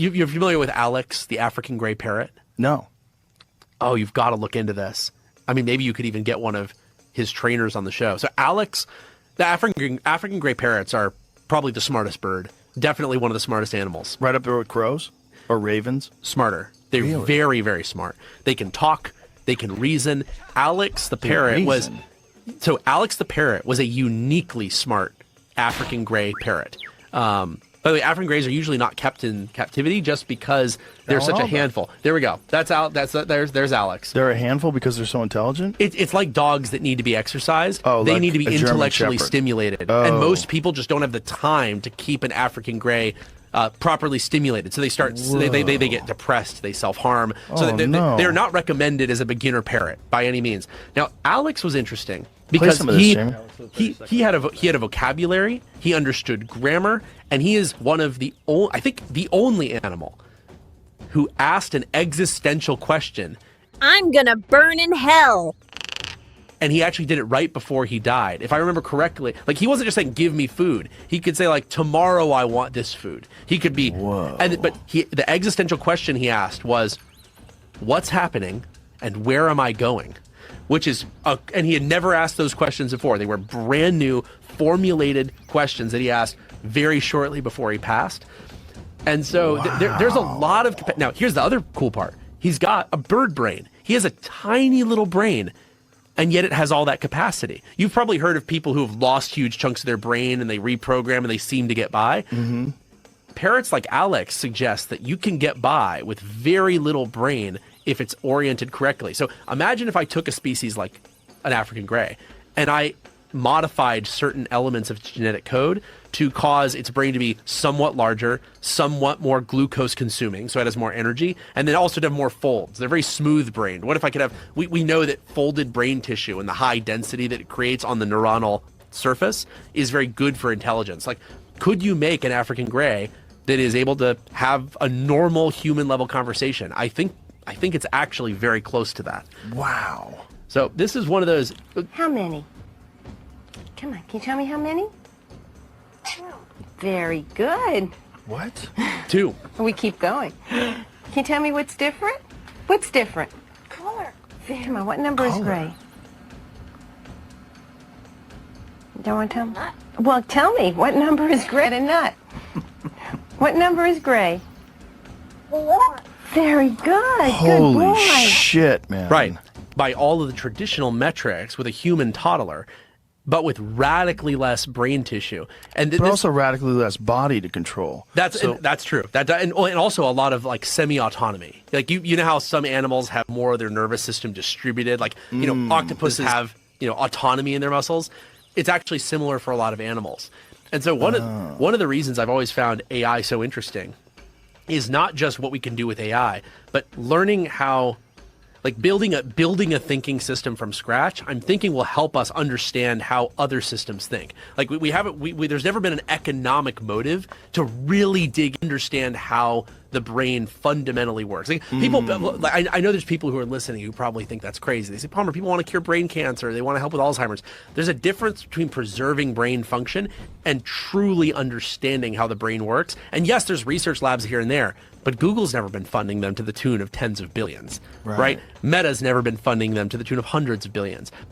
You're familiar with Alex, the African gray parrot? No. Oh, you've got to look into this. I mean, maybe you could even get one of his trainers on the show. So Alex, the African gray parrots are probably the smartest bird. Definitely one of the smartest animals. Right up there with crows or ravens? Smarter. They're Really? very, very smart. They can talk. They can reason. Alex the parrot was... So Alex the parrot was a uniquely smart African gray parrot. By the way, African grays are usually not kept in captivity just because they're such a handful. There we go. That's out. There's Alex. They're a handful because they're so intelligent? It's like dogs that need to be exercised. Oh, they like need to be a German intellectually Shepherd. stimulated. Oh. And most people just don't have the time to keep an African gray properly stimulated. So they start, they get depressed, they self-harm. So they're not recommended as a beginner parrot by any means. Now, Alex was interesting because he had a vocabulary, he understood grammar, and he is one of the the only animal who asked an existential question. I'm gonna burn in hell. And he actually did it right before he died. If I remember correctly, like he wasn't just saying, give me food. He could say like, tomorrow I want this food. He could be, but the existential question he asked was, what's happening and where am I going? Which is, and he had never asked those questions before. They were brand new, formulated questions that he asked very shortly before he passed. And so there's a lot of, now here's the other cool part. He's got a bird brain. He has a tiny little brain, and yet it has all that capacity. You've probably heard of people who have lost huge chunks of their brain and they reprogram and they seem to get by. Mm-hmm. Parrots like Alex suggest that you can get by with very little brain if it's oriented correctly. So imagine if I took a species like an African gray and I modified certain elements of its genetic code to cause its brain to be somewhat larger, somewhat more glucose consuming, so it has more energy, and then also to have more folds. They're very smooth brained. What if I could have, we know that folded brain tissue and the high density that it creates on the neuronal surface is very good for intelligence. Like, could you make an African gray that is able to have a normal human level conversation? I think it's actually very close to that. Wow. So this is one of those. How many? Come on, can you tell me how many? 2. Very good. What? 2. We keep going. Can you tell me what's different? What's different? Color. Come on, what number is gray? Don't want to tell me? Nut. Well, tell me, what number is gray and nut? What number is gray? 4. Very good. Holy good boy. shit, man. Right. By all of the traditional metrics with a human toddler, but with radically less brain tissue, and but also radically less body to control. That's true. And also a lot of like semi-autonomy. Like you know how some animals have more of their nervous system distributed. Like octopuses have autonomy in their muscles. It's actually similar for a lot of animals. And so one of the reasons I've always found AI so interesting is not just what we can do with AI, but learning how. Like building a thinking system from scratch, I'm thinking will help us understand how other systems think. Like there's never been an economic motive to really understand how the brain fundamentally works. Like people, I know there's people who are listening who probably think that's crazy. They say, Palmer, people want to cure brain cancer. They want to help with Alzheimer's. There's a difference between preserving brain function and truly understanding how the brain works. And yes, there's research labs here and there, but Google's never been funding them to the tune of tens of billions, right? Meta's never been funding them to the tune of hundreds of billions.